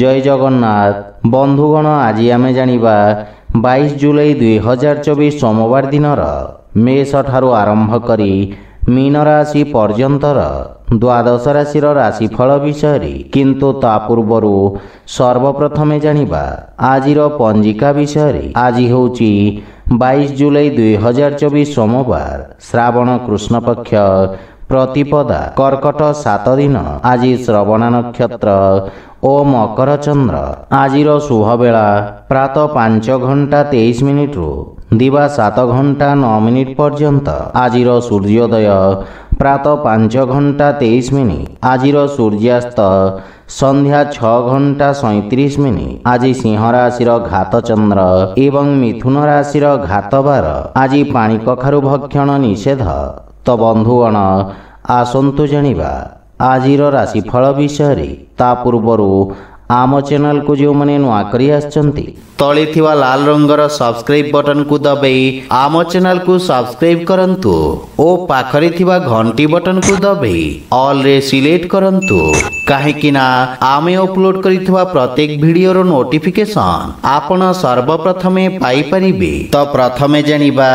जय जगन्नाथ बंधुगण आज आमे जानिबा 22 जुलाई 2024 सोमवार दिनर मेष ठारू आरंभ करी मीन राशि पर्यंतर द्वादश राशि राशिफल विषय किंतु ता पूर्वरु सर्वप्रथमे जानिबा आजिर पंजिका विषय। आज होची 22 जुलाई 2024 सोमवार श्रावण कृष्ण पक्ष प्रतिपदा कर्कट 7 दिन। आज श्रवण नक्षत्र ओ मकर चंद्र। आजिर शुभ बेला प्रातः 5:23 रु दिवा 7:09 पर्यंत। आजिर सूर्योदय प्रातः 5:23। आजिर सूर्यास्त संध्या 6:37। आज सिंह राशि घात चंद्र एवं मिथुन राशि घात बार। आज पानी कखारु भक्षण निषेध। तो बंधुगण आसंतु जानिबा आजिर राशिफल विषय। ता पूर्वरु आम चैनल को जो मैंने नुआ करी आछंती तले थिवा लाल रंगर सब्सक्राइब बटन को दबाई आम चैनल को सब्सक्राइब करंतु ओ पाखरे थिवा घंटी बटन को दबाई ऑल रे सिलेक्ट करंतु काहेकि ना आमे अपलोड करिथिवा प्रत्येक वीडियो रो नोटिफिकेशन आपण सर्वप्रथमे पाई परिबे। तो प्रथमे जानिबा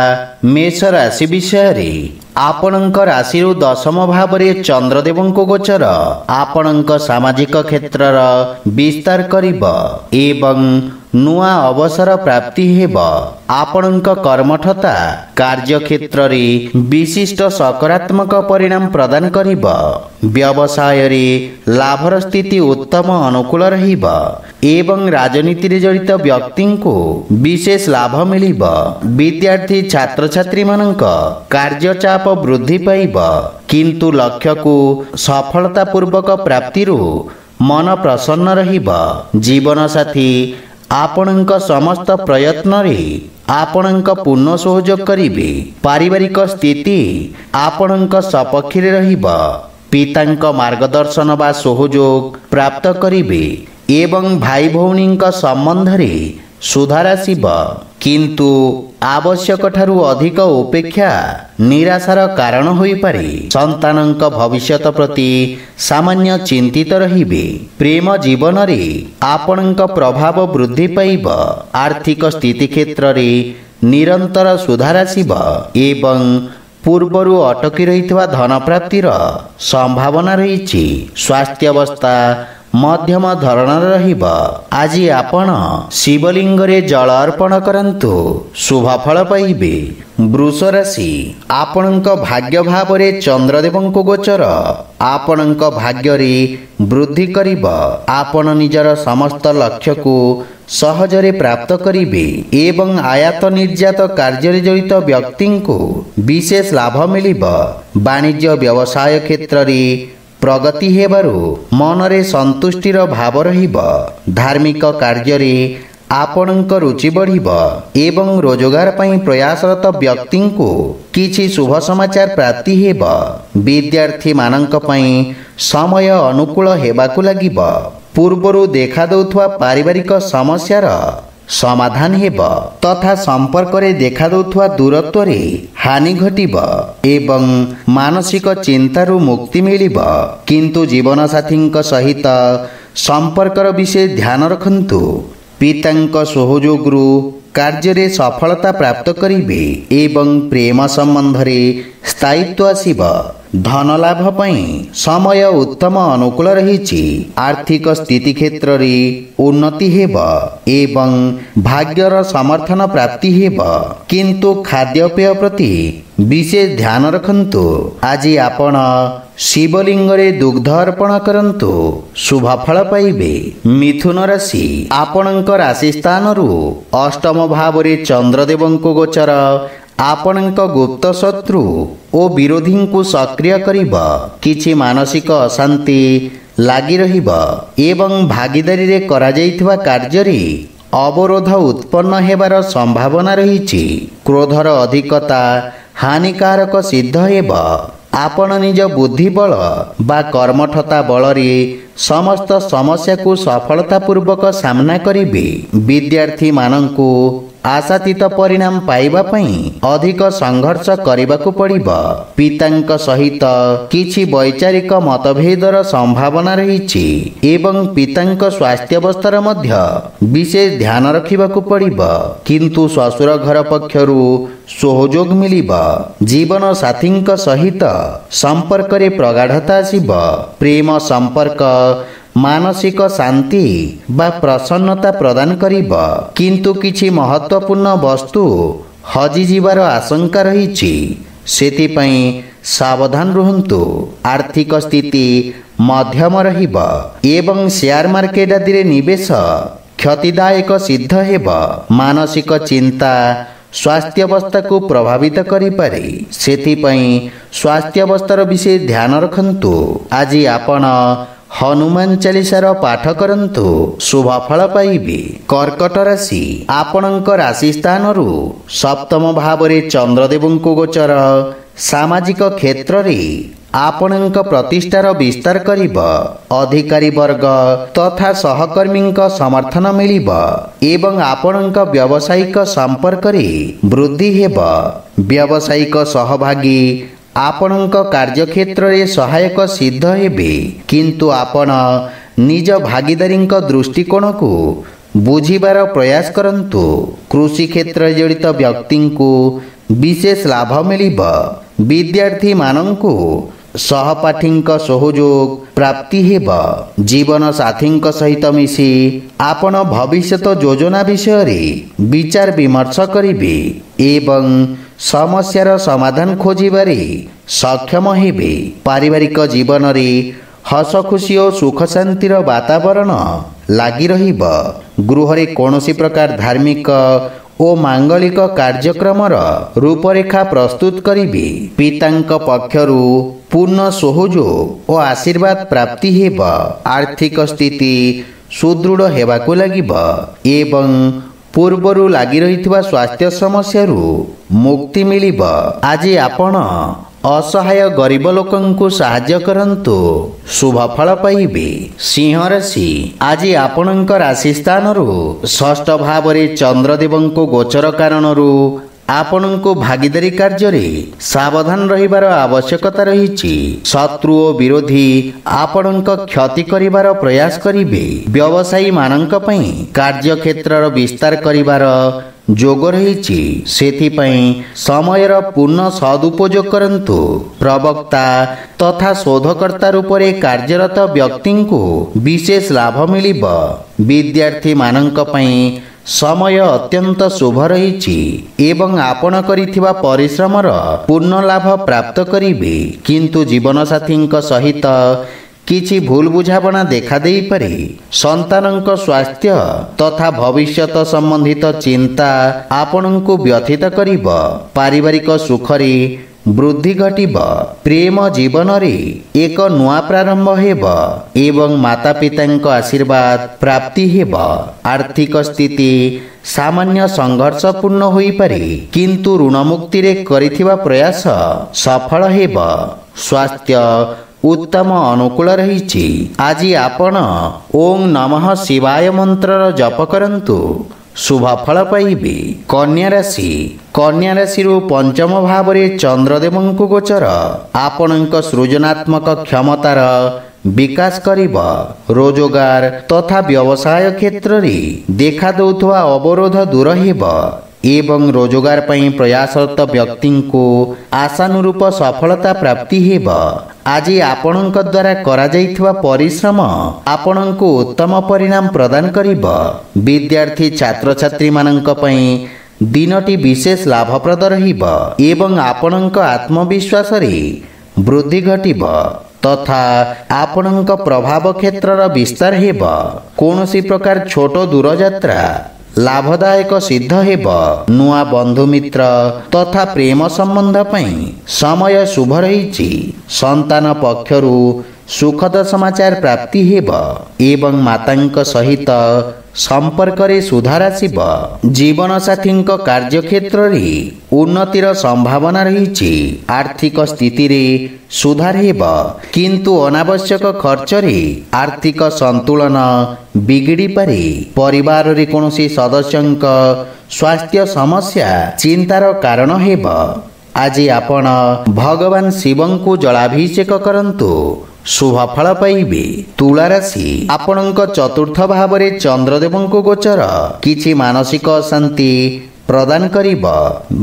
मेष राशि विषय रे। आपणक राशि दशम भाव में चंद्रदेव गोचर आपणक सामाजिक क्षेत्र विस्तार करिब एवं नुआ अवसर प्राप्ति हेब। आपणक कर्मठता कार्य क्षेत्र रे विशिष्ट सकारात्मक परिणाम प्रदान करिब। व्यवसाय रे लाभर स्थिति उत्तम अनुकूल रहिब एवं राजनीति रे जड़ित व्यक्ति को विशेष लाभ मिलिब। विद्यार्थी छात्र छात्री मानक कार्य चाप वृद्धि पाइब किंतु लक्ष्य को सफलता पूर्वक प्राप्ति रु मन प्रसन्न रहिब। जीवन साथी आपणक समस्त प्रयत्न रे आपणक पूर्ण सहयोग करिबे। पारिवारिक स्थिति आपणक सपक्ष रे रहिब। पितांक मार्गदर्शन बा सहयोग प्राप्त करिबे एवं भाई भौणींक संबंध रे सुधार आसिब किंतु आवश्यक ठारू अधिक उपेक्षा निराशार कारण होई पारे। संतानंक भविष्यत प्रति सामान्य चिंतित रहिबे। प्रेम जीवन रे आपणक प्रभाव वृद्धि पाइब। आर्थिक स्थिति क्षेत्र रे निरंतर सुधार आसिब एवं पूर्वरु अटकी रहितवा धन प्राप्तिर संभावना रहिछि। स्वास्थ्य अवस्था मध्यम धरणर रहिब। आज आपण शिवलिंग रे जल अर्पण करंतु शुभ फल पाइबे। वृष राशि आपणक भाग्य भाव रे चंद्रदेव गोचर आपणक भाग्य रे वृद्धि करिब। आपण निजर समस्त लक्ष्य को सहजरे प्राप्त करिबे एवं आयात निर्यात कार्य रे जड़ित व्यक्ति को विशेष लाभ मिलिब। वाणिज्य व्यवसाय क्षेत्र रे प्रगति हेबारु मनरे संतुष्टिर भाव रहिब। धार्मिक कार्य रे आपणक रुचि बढ़िब एवं रोजगार पई प्रयासरत व्यक्ति को किछि शुभ समाचार प्राप्ति हेब। विद्यार्थी मानक पई समय अनुकूल हेबाकु लागिब। पूर्वरु देखा दउथवा पारिवारिक समस्यार समाधान हेब तथा संपर्क रे देखा दउथवा दूरत्व रे हानि घटिब एवं मानसिक चिंतारु मुक्ति मिलिब। किंतु जीवन साथींक सहित संपर्कर विषय ध्यान रखंतु। पितांक सहयोग रु कार्य रे सफलता प्राप्त करिबे एवं प्रेम संबंध रे स्थायित्व आसिब। धन लाभ पई समय उत्तम अनुकूल रहिछि। आर्थिक स्थिति क्षेत्र रे उन्नति हेब एवं भाग्यर समर्थन प्राप्ति हेब किंतु खाद्यपेय प्रति विशेष ध्यान रखंतु। आज आपण शिवलिंग रे दुग्ध अर्पण करंतु शुभ फल पाइबे। मिथुन राशि आपणक राशि स्थान रु अष्टम भाव रे चंद्रदेव गोचर आपणक गुप्त शत्रु ओ विरोधी को सक्रिय करिब। किछि मानसिक अशांति लागी रहिब एवं भागीदारी रे करा जाइथिबा कार्य रे अवरोध उत्पन्न हेबार संभावना रहिछि। क्रोधर अधिकता हानिकारक सिद्ध हेब। आपण निज बुद्धि बल बा कर्मठता बल रे समस्त समस्या को सफलता पूर्वक सामना करिबे। विद्यार्थी मानंकु आशातीत परिणाम पाइबा पई अधिक संघर्ष करबाकू पड़िब। पितांक सहित किछि वैचारिक मतभेदर संभावना रहिछि एवं पितांक स्वास्थ्यावस्थार मध्य विशेष ध्यान रखिबाकू पड़िब। किंतु ससुर घर पक्षरु सहयोग मिलिब। जीवन साथींक सहित संपर्क रे प्रगाढ़ता आसिब। प्रेम संपर्क मानसिक शांति बा प्रसन्नता प्रदान करिब। किंतु किछि महत्वपूर्ण वस्तु हजि जीवार आशंका रहिछि, सेतिपई सावधान रुहंतु। आर्थिक स्थिति मध्यम रहिब एवं शेयर मार्केट आदि रे निवेश क्षतिदायक सिद्ध हेब। मानसिक चिंता स्वास्थ्यावस्था को प्रभावित करिपारे, सेतिपई स्वास्थ्यावस्थार विशेष ध्यान रखंतु। आज आपण हनुमान चालीसार पाठ करंतु, शुभ फल पाइबे। कर्कट राशि, आपणक राशि स्थान सप्तम भाव रे चंद्रदेवंको गोचर सामाजिक क्षेत्र रे आपणक प्रतिष्ठार विस्तार करिब। अधिकारी वर्ग तथा सहकर्मींक समर्थन मिलिब एवं आपणक व्यावसायिक संपर्क रे वृद्धि हेब। व्यावसायिक सहभागी आपणक कार्यक्षेत्र रे सहायक सिद्ध हेबे, किंतु आपण निज भागीदारींक दृष्टिकोण को बुझिबार प्रयास करंतु। कृषि क्षेत्र जड़ित व्यक्ति को विशेष लाभ मिलिब। विद्यार्थी मानंकु सहपाठींक सहयोग प्राप्ति हेब। जीवन साथींक सहित मिसी आपण भविष्यत योजना विषय रे विचार विमर्श करिबे एवं समस्यार समाधान खोजिबारे सक्षम हेबे। पारिवारिक जीवन रे हस खुशी और सुख शांतिर वातावरण लागी रहिब। गृह रे कोनोसी प्रकार धार्मिक ओ मांगलिक कार्यक्रमर रूपरेखा प्रस्तुत करिबे। पितांक पक्षरु पूर्ण सहयोग और आशीर्वाद प्राप्ति हेब। आर्थिक स्थिति सुदृढ़ हेबाकू लागिब एवं पूर्वरु लागी रहिथिबा स्वास्थ्य समस्यारु मुक्ति मिलिब। आज आपण असहाय गरीब लोकंकु सहाय्य करंतु, शुभ फल पाइबे। सिंह राशि, आज आपणक राशि स्थानरु षष्ठ भाव रे चंद्रदेवंको गोचर कारणरु आपणको भागीदारी कार्य रे सावधान रहिबार आवश्यकता रहिछि। शत्रु और विरोधी आपणक क्षति करिबार प्रयास करिबे। व्यवसायी मानंक पई कार्य क्षेत्रर विस्तार करिबार जोग रहिछि, सेथिपई समयर पूर्ण सदुपयोग करंतु। प्रवक्ता तथा शोधकर्ता रूपरे कार्यरत व्यक्तिंकु विशेष लाभ मिलिब। विद्यार्थी मानंक पई समय अत्यंत शुभ रहिछि एवं आपण करिथिबा परिश्रमर पूर्ण लाभ प्राप्त करिबे। किंतु जीवन साथींक सहित किछि भूल बुझाबना देखा देई पारे। संतानंक स्वास्थ्य तथा भविष्यत संबंधित चिंता आपणंकु व्यथित करिब। पारिवारिक सुखरे वृद्धि घटिब। प्रेम जीवन रे एक नुआ प्रारंभ हेब एवं माता पितांक आशीर्वाद प्राप्ति हेब। आर्थिक स्थिति सामान्य संघर्षपूर्ण होई पारे, किंतु ऋण मुक्ति रे करिथिबा प्रयास सफल हेब। स्वास्थ्य उत्तम अनुकूल रहिछि। आज आपण ओम नमः शिवाय मंत्र जप करंतु, शुभ फल पाइबे। कन्या राशि, कन्या राशि पंचम भाव रे चंद्रदेवंको गोचर आपणक सृजनात्मक क्षमतार विकास करिब। रोजगार तथा व्यवसाय क्षेत्र रे देखा दउथवा अवरोध दूर हेब एवं रोजगार पई प्रयासरत व्यक्ति को आशानुरूप सफलता प्राप्ति हेब। आज आपणक द्वारा करा जाइथवा परिश्रम आपणको उत्तम परिणाम प्रदान करिब। विद्यार्थी छात्र छात्री मानंक पई दिनटी विशेष लाभप्रद रहिब एवं आपणक आत्मविश्वास रे वृद्धि घटिब तथा आपणक प्रभाव क्षेत्रर विस्तार हेब। कोनोसी प्रकार छोट दूर यात्रा लाभदायक सिद्ध हेब। नुआ बंधु मित्र तथा प्रेम संबंध पई समय शुभ रहिछि। संतान पक्षरु ସୁଖଦ ସମାଚାର ପ୍ରାପ୍ତି ହେବ ଏବଂ ମାତାଙ୍କ ସହିତ ସମ୍ପର୍କରେ ସୁଧାର ଆସିବ। ଜୀବନସାଥୀଙ୍କ କାର୍ଯ୍ୟକ୍ଷେତ୍ରରେ ଉନ୍ନତିର ସମ୍ଭାବନା ରହିଛି। ଆର୍ଥିକ ସ୍ଥିତିରେ ସୁଧାର ହେବ, କିନ୍ତୁ ଅନାବଶ୍ୟକ ଖର୍ଚ୍ଚରେ ଆର୍ଥିକ ସନ୍ତୁଳନ ବିଗିଡ଼ିପାରେ। ପରିବାରରେ କୌଣସି ସଦସ୍ୟଙ୍କ ସ୍ୱାସ୍ଥ୍ୟ ସମସ୍ୟା ଚିନ୍ତାର କାରଣ ହେବ। ଆଜି ଆପଣ ଭଗବାନ ଶିବଙ୍କୁ ଜଳାଭିଷେକ କରନ୍ତୁ, ଶୁଭ ଫଳ ପାଇବେ। ତୁଳା ରାଶି, ଆପଣଙ୍କ ଚତୁର୍ଥ ଭାବରେ ଚନ୍ଦ୍ରଦେବଙ୍କୁ ଗୋଚର କିଛି ମାନସିକ ଅଶାନ୍ତି ପ୍ରଦାନ କରିବ।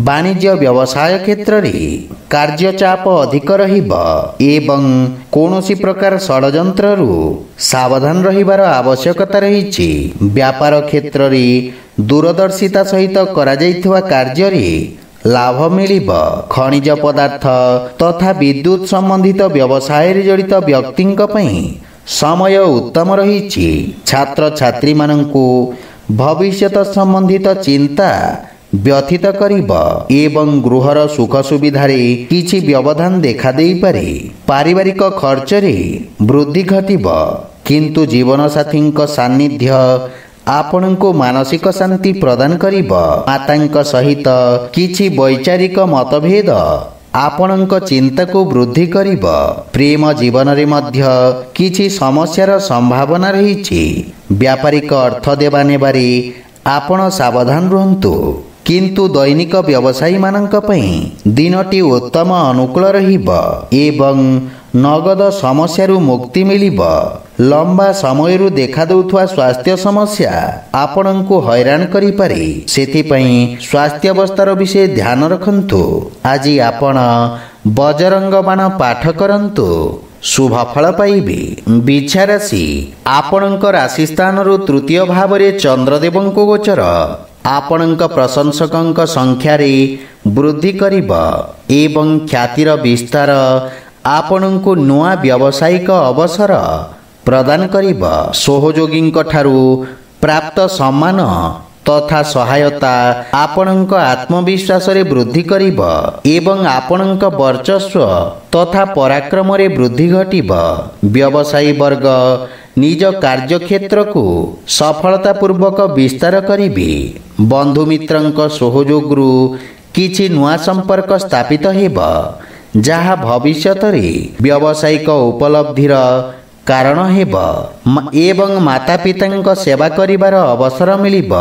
ବାଣିଜ୍ୟ ବ୍ୟବସାୟ କ୍ଷେତ୍ରରେ କାର୍ଯ୍ୟଚାପ ଅଧିକ ରହିବ ଏବଂ କୌଣସି ପ୍ରକାର ଷଡ଼ଯନ୍ତ୍ରରୁ ସାବଧାନ ରହିବାର ଆବଶ୍ୟକତା ରହିଛି। ବ୍ୟାପାର କ୍ଷେତ୍ରରେ ଦୂରଦର୍ଶିତା ସହିତ କରାଯାଇଥିବା କାର୍ଯ୍ୟରେ ଲାଭ ମିଳିବ। ଖଣିଜ ପଦାର୍ଥ ତଥା ବିଦ୍ୟୁତ ସମ୍ବନ୍ଧିତ ବ୍ୟବସାୟରେ ଜଡ଼ିତ ବ୍ୟକ୍ତିଙ୍କ ପାଇଁ ସମୟ ଉତ୍ତମ ରହିଛି। ଛାତ୍ରଛାତ୍ରୀମାନଙ୍କୁ ଭବିଷ୍ୟତ ସମ୍ବନ୍ଧିତ ଚିନ୍ତା ବ୍ୟଥିତ କରିବ ଏବଂ ଗୃହର ସୁଖ ସୁବିଧାରେ କିଛି ବ୍ୟବଧାନ ଦେଖାଦେଇପାରେ। ପାରିବାରିକ ଖର୍ଚ୍ଚରେ ବୃଦ୍ଧି ଘଟିବ, କିନ୍ତୁ ଜୀବନସାଥୀଙ୍କ ସାନ୍ନିଧ୍ୟ ଆପଣଙ୍କୁ ମାନସିକ ଶାନ୍ତି ପ୍ରଦାନ କରିବ। ମାତାଙ୍କ ସହିତ କିଛି ବୈଚାରିକ ମତଭେଦ ଆପଣଙ୍କ ଚିନ୍ତାକୁ ବୃଦ୍ଧି କରିବ। ପ୍ରେମ ଜୀବନରେ ମଧ୍ୟ କିଛି ସମସ୍ୟାର ସମ୍ଭାବନା ରହିଛି। ବ୍ୟାପାରିକ ଅର୍ଥ ଦେବା ନେବାରେ ଆପଣ ସାବଧାନ ରୁହନ୍ତୁ, କିନ୍ତୁ ଦୈନିକ ବ୍ୟବସାୟୀମାନଙ୍କ ପାଇଁ ଦିନଟି ଉତ୍ତମ ଅନୁକୂଳ ରହିବ ଏବଂ ନଗଦ ସମସ୍ୟାରୁ ମୁକ୍ତି ମିଳିବ। ଲମ୍ବା ସମୟରୁ ଦେଖାଦେଉଥିବା ସ୍ୱାସ୍ଥ୍ୟ ସମସ୍ୟା ଆପଣଙ୍କୁ ହଇରାଣ କରିପାରେ, ସେଥିପାଇଁ ସ୍ୱାସ୍ଥ୍ୟାବସ୍ଥାର ବିଷୟ ଧ୍ୟାନ ରଖନ୍ତୁ। ଆଜି ଆପଣ ବଜରଙ୍ଗ ବାଣ ପାଠ କରନ୍ତୁ, ଶୁଭ ଫଳ ପାଇବେ। ବିଛା ରାଶି, ଆପଣଙ୍କ ରାଶି ସ୍ଥାନରୁ ତୃତୀୟ ଭାବରେ ଚନ୍ଦ୍ରଦେବଙ୍କୁ ଗୋଚର ଆପଣଙ୍କ ପ୍ରଶଂସକଙ୍କ ସଂଖ୍ୟାରେ ବୃଦ୍ଧି କରିବ ଏବଂ ଖ୍ୟାତିର ବିସ୍ତାର ଆପଣଙ୍କୁ ନୂଆ ବ୍ୟବସାୟିକ ଅବସର ପ୍ରଦାନ କରିବ। ସହଯୋଗୀଙ୍କ ଠାରୁ ପ୍ରାପ୍ତ ସମ୍ମାନ ତଥା ସହାୟତା ଆପଣଙ୍କ ଆତ୍ମବିଶ୍ୱାସରେ ବୃଦ୍ଧି କରିବ ଏବଂ ଆପଣଙ୍କ ବର୍ଚସ୍ୱ ତଥା ପରାକ୍ରମରେ ବୃଦ୍ଧି ଘଟିବ। ବ୍ୟବସାୟୀ ବର୍ଗ ନିଜ କାର୍ଯ୍ୟକ୍ଷେତ୍ରକୁ ସଫଳତାପୂର୍ବକ ବିସ୍ତାର କରିବେ। ବନ୍ଧୁମିତ୍ରଙ୍କ ସହଯୋଗରୁ କିଛି ନୂଆ ସମ୍ପର୍କ ସ୍ଥାପିତ ହେବ, ଯାହା ଭବିଷ୍ୟତରେ ବ୍ୟବସାୟିକ ଉପଲବ୍ଧିର କାରଣ ହେବ ଏବଂ ମାତା ପିତାଙ୍କ ସେବା କରିବାର ଅବସର ମିଳିବ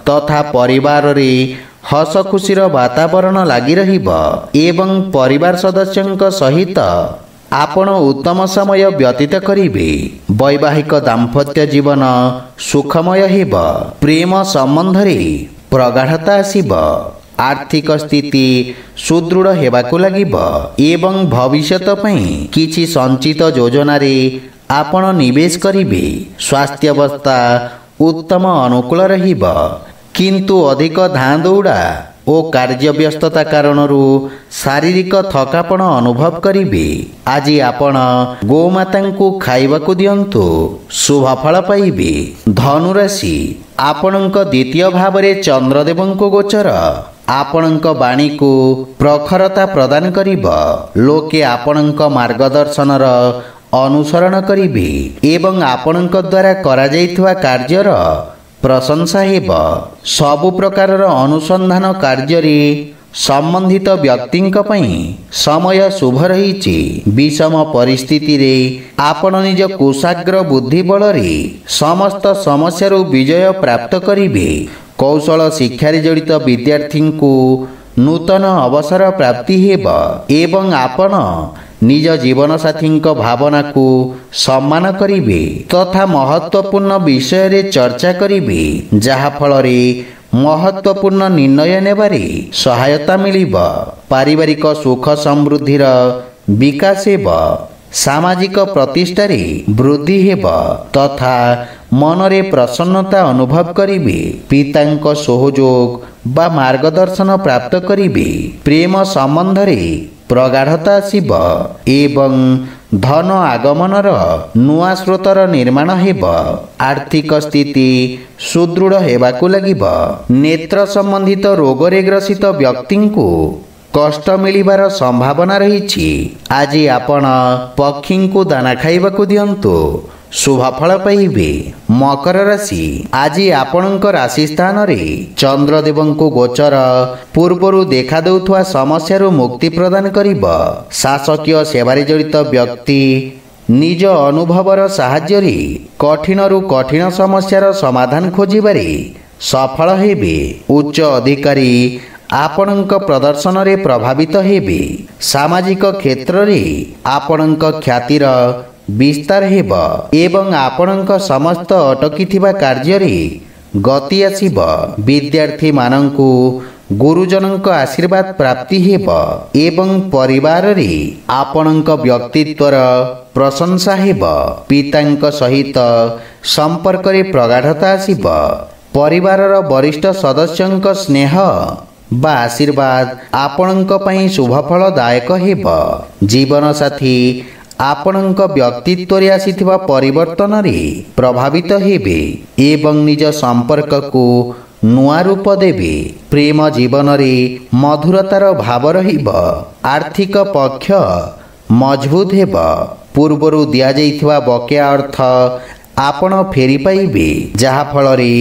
ତଥା ପରିବାରରେ ହସ ଖୁସିର ବାତାବରଣ ଲାଗି ରହିବ ଏବଂ ପରିବାର ସଦସ୍ୟଙ୍କ ସହିତ ଆପଣ ଉତ୍ତମ ସମୟ ବ୍ୟତୀତ କରିବେ। ବୈବାହିକ ଦାମ୍ପତ୍ୟ ଜୀବନ ସୁଖମୟ ହେବ। ପ୍ରେମ ସମ୍ବନ୍ଧରେ ପ୍ରଗାଢ଼ତା ଆସିବ। ଆର୍ଥିକ ସ୍ଥିତି ସୁଦୃଢ଼ ହେବାକୁ ଲାଗିବ ଏବଂ ଭବିଷ୍ୟତ ପାଇଁ କିଛି ସଞ୍ଚିତ ଯୋଜନାରେ ଆପଣ ନିବେଶ କରିବେ। ସ୍ୱାସ୍ଥ୍ୟାବସ୍ଥା ଉତ୍ତମ ଅନୁକୂଳ ରହିବ, କିନ୍ତୁ ଅଧିକ ଧାଁ ଦୌଡ଼ା ଓ କାର୍ଯ୍ୟବ୍ୟସ୍ତତା କାରଣରୁ ଶାରୀରିକ ଥକାପଣ ଅନୁଭବ କରିବେ। ଆଜି ଆପଣ ଗୋମାତାଙ୍କୁ ଖାଇବାକୁ ଦିଅନ୍ତୁ, ଶୁଭ ଫଳ ପାଇବେ। ଧନୁରାଶି, ଆପଣଙ୍କ ଦ୍ୱିତୀୟ ଭାବରେ ଚନ୍ଦ୍ରଦେବଙ୍କୁ ଗୋଚର ଆପଣଙ୍କ ବାଣୀକୁ ପ୍ରଖରତା ପ୍ରଦାନ କରିବ। ଲୋକେ ଆପଣଙ୍କ ମାର୍ଗଦର୍ଶନର ଅନୁସରଣ କରିବେ ଏବଂ ଆପଣଙ୍କ ଦ୍ୱାରା କରାଯାଇଥିବା କାର୍ଯ୍ୟର ପ୍ରଶଂସା ହେବ। ସବୁ ପ୍ରକାରର ଅନୁସନ୍ଧାନ କାର୍ଯ୍ୟରେ ସମ୍ବନ୍ଧିତ ବ୍ୟକ୍ତିଙ୍କ ପାଇଁ ସମୟ ଶୁଭ ରହିଛି। ବିଷମ ପରିସ୍ଥିତିରେ ଆପଣ ନିଜ କୁଶାଗ୍ର ବୁଦ୍ଧି ବଳରେ ସମସ୍ତ ସମସ୍ୟାରୁ ବିଜୟ ପ୍ରାପ୍ତ କରିବେ। କୌଶଳ ଶିକ୍ଷାରେ ଜଡ଼ିତ ବିଦ୍ୟାର୍ଥୀଙ୍କୁ ନୂତନ ଅବସର ପ୍ରାପ୍ତି ହେବ ଏବଂ ଆପଣ ନିଜ ଜୀବନସାଥୀଙ୍କ ଭାବନାକୁ ସମ୍ମାନ କରିବେ ତଥା ମହତ୍ୱପୂର୍ଣ୍ଣ ବିଷୟରେ ଚର୍ଚ୍ଚା କରିବେ, ଯାହାଫଳରେ ମହତ୍ୱପୂର୍ଣ୍ଣ ନିର୍ଣ୍ଣୟ ନେବାରେ ସହାୟତା ମିଳିବ। ପାରିବାରିକ ସୁଖ ସମୃଦ୍ଧିର ବିକାଶ ହେବ। ସାମାଜିକ ପ୍ରତିଷ୍ଠାରେ ବୃଦ୍ଧି ହେବ ତଥା ମନରେ ପ୍ରସନ୍ନତା ଅନୁଭବ କରିବେ। ପିତାଙ୍କ ସହଯୋଗ ବା ମାର୍ଗଦର୍ଶନ ପ୍ରାପ୍ତ କରିବେ। ପ୍ରେମ ସମ୍ବନ୍ଧରେ ପ୍ରଗାଢ଼ତା ଆସିବ ଏବଂ ଧନ ଆଗମନର ନୂଆ ସ୍ରୋତର ନିର୍ମାଣ ହେବ। ଆର୍ଥିକ ସ୍ଥିତି ସୁଦୃଢ଼ ହେବାକୁ ଲାଗିବ। ନେତ୍ର ସମ୍ବନ୍ଧିତ ରୋଗରେ ଗ୍ରସିତ ବ୍ୟକ୍ତିଙ୍କୁ कष्ट मिलिबार संभावना रही। आज आपण पक्षी को दाना खाइबाकू दियंतु, शुभफल पाइबे। मकर राशि, आज आपणक राशि स्थान रे चंद्रदेवंको गोचर पूर्वरु देखा देउथुवा समस्यारु मुक्ति प्रदान करिब। शासकीय सेवारे जड़ित व्यक्ति निज अनुभवर साहाय्य कठिनरु कठिन समस्यार समाधान खोजिबारे सफल हेबे। उच्च अधिकारी आपणक प्रदर्शन रे प्रभावित हेबे। सामाजिक क्षेत्र रे आपणक ख्यातिर विस्तार हेब एवं आपणक समस्त अटकी कार्य रे गति आसीब। विद्यार्थी मानंकु गुरुजनक आशीर्वाद प्राप्ति हेब एवं परिवार रे आपणक व्यक्तित्वर प्रशंसा हेब। पितांक सहित संपर्क रे प्रगाढ़ता आसीब। परिवारर वरिष्ठ सदस्यंक स्नेह बा आशीर्वाद आपणक पई शुभफलदायक हेब। जीवन साथी आपणक व्यक्तित्व रे आसीथिबा परिवर्तन रे प्रभावित हेबे एवं निज संपर्क को नुआ रूप देबे। प्रेम जीवन रे मधुरतार भाव रहिब। आर्थिक पक्ष मजबूत हेब। पूर्वरु दिया जाइथिबा बकेया अर्थ आपण फेरी पाइबे, जहा फल रे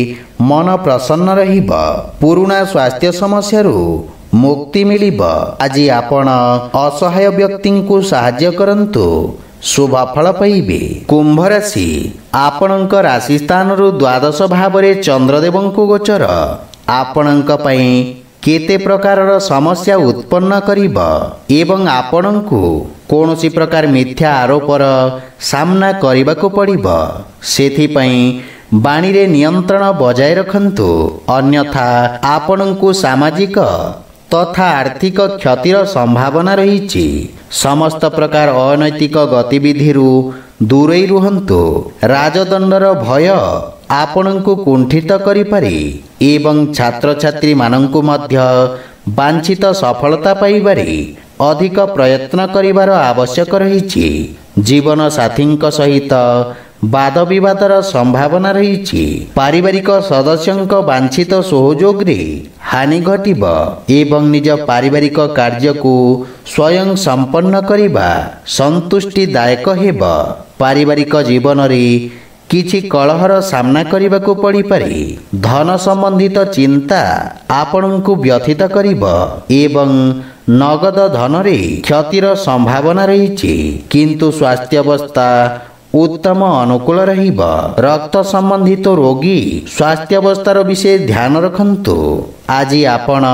मन प्रसन्न रहिब। पुराना स्वास्थ्य समस्यारु मुक्ति मिलिब। आज आपण असहाय व्यक्ति को साहाय्य करंतु, शुभ फल पाइबे। कुंभ राशि, आपणक राशि स्थान रु द्वादश भाव रे चंद्रदेवंको गोचर आपणक पई केते प्रकारर समस्या उत्पन्न करिब एवं आपणको कोनोसी प्रकार मिथ्या आरोपर सामना करिबाको पड़िब। सेथि पई बाणी रे नियंत्रण बजाय रखंतु, अन्यथा आपणको सामाजिक तथा आर्थिक क्षतिर संभावना रही। समस्त प्रकार अनैतिक गतिविधिरु दूरेई रुहंतु। राजदंडर भय आपणको कुंठित करिपारे एवं छात्र छात्री मानंकु मध्य वांछित सफलता पाइबारे अधिक प्रयत्न करिवार आवश्यक रही। जीवन साथींक सहित वाद विवादर संभावना रही। पारिवारिक सदस्यंक वांछित सहयोग रे हानि घटिब एवं निज पारिवारिक कार्य को स्वयं संपन्न करिबा संतुष्टिदायक हेब। पारिवारिक जीवन रे किछि कलहर सामना करिबाकू पड़ी पारे। धन संबंधित चिंता आपणଙ୍କୁ व्यथित करिब एवं नगद धन रे क्षतिर संभावना रही। किंतु स्वास्थ्य अवस्था उत्तम अनुकूल रहिब। रक्त संबंधित रोगी स्वास्थ्य अवस्थार विषय ध्यान रखंतु। आज आपण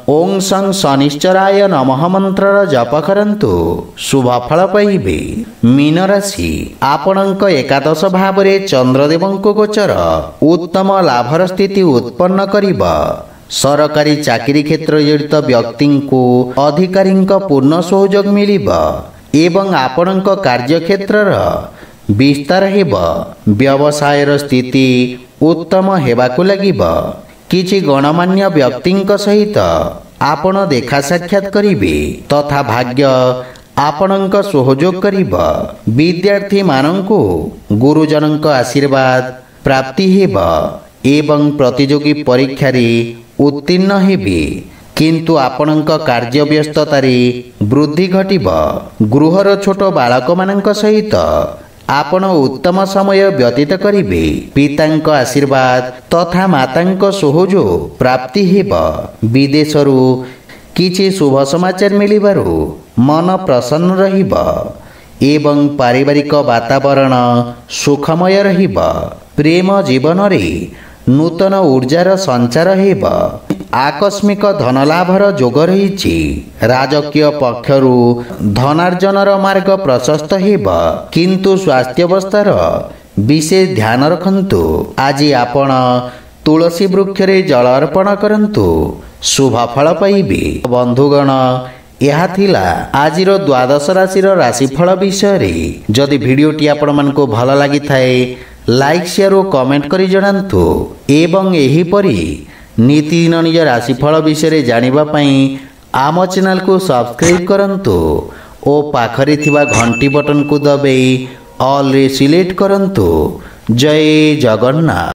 ओं सं शनिश्चराय नमः मंत्र जप करंतु, शुभ फल पाइबे। मीन राशि, आपणक एकादश भाव रे चंद्रदेवंको गोचर उत्तम लाभर स्थिति उत्पन्न करिब। सरकारी चाकरी क्षेत्र जड़ित व्यक्ति को अधिकारी पूर्ण सहयोग मिलिब एवं आपणक कार्यक्षेत्रर विस्तार हेब। व्यवसायर स्थिति उत्तम हेबाकू लागिब। किछि गणमान्य व्यक्तिंक सहित आपण देखा साक्षात करिबे तथा भाग्य आपणक सहयोग करिब। विद्यार्थी मानंकु गुरुजनंक आशीर्वाद प्राप्ति हेब एवं प्रतियोगी परीक्षा रे उत्तीर्ण हेबे। किंतु आपणक कार्य व्यस्ततारे वृद्धि घटिब। गृहर छोट बालक मानंक सहित आपण उत्तम समय व्यतीत करिबे। पितांक आशीर्वाद तथा मातांक सहयोग प्राप्ति हेब। विदेशरू किछि शुभ समाचार मिलिबारु मन प्रसन्न रहिब एवं पारिवारिक वातावरण सुखमय रहिब। प्रेम जीवन रे नूतन ऊर्जार संचार हेब। आकस्मिक धनलाभर जोग रही। राजकीय पक्षरु धनार्जनर मार्ग प्रशस्त हेब। किंतु स्वास्थ्य अवस्थार विशेष ध्यान रखंतु। आज आपण तुलसी वृक्ष रे जल अर्पण करंतु, शुभ फल पाइबे। बंधुगण, यह थिला आजिर द्वादश राशिर राशिफल विषय। जदि भिडियोटी आपण मानकु भल लागि थाए लाइक शेयर और कमेंट करी जणांतु एवं एही परी नीतिदिन निज राशिफल विषय जानिबा पई आम चैनल को सब्सक्राइब करंतु और पाखरे थिबा घंटी बटन को दबाई ऑल रे सिलेक्ट करंतु। जय जगन्नाथ।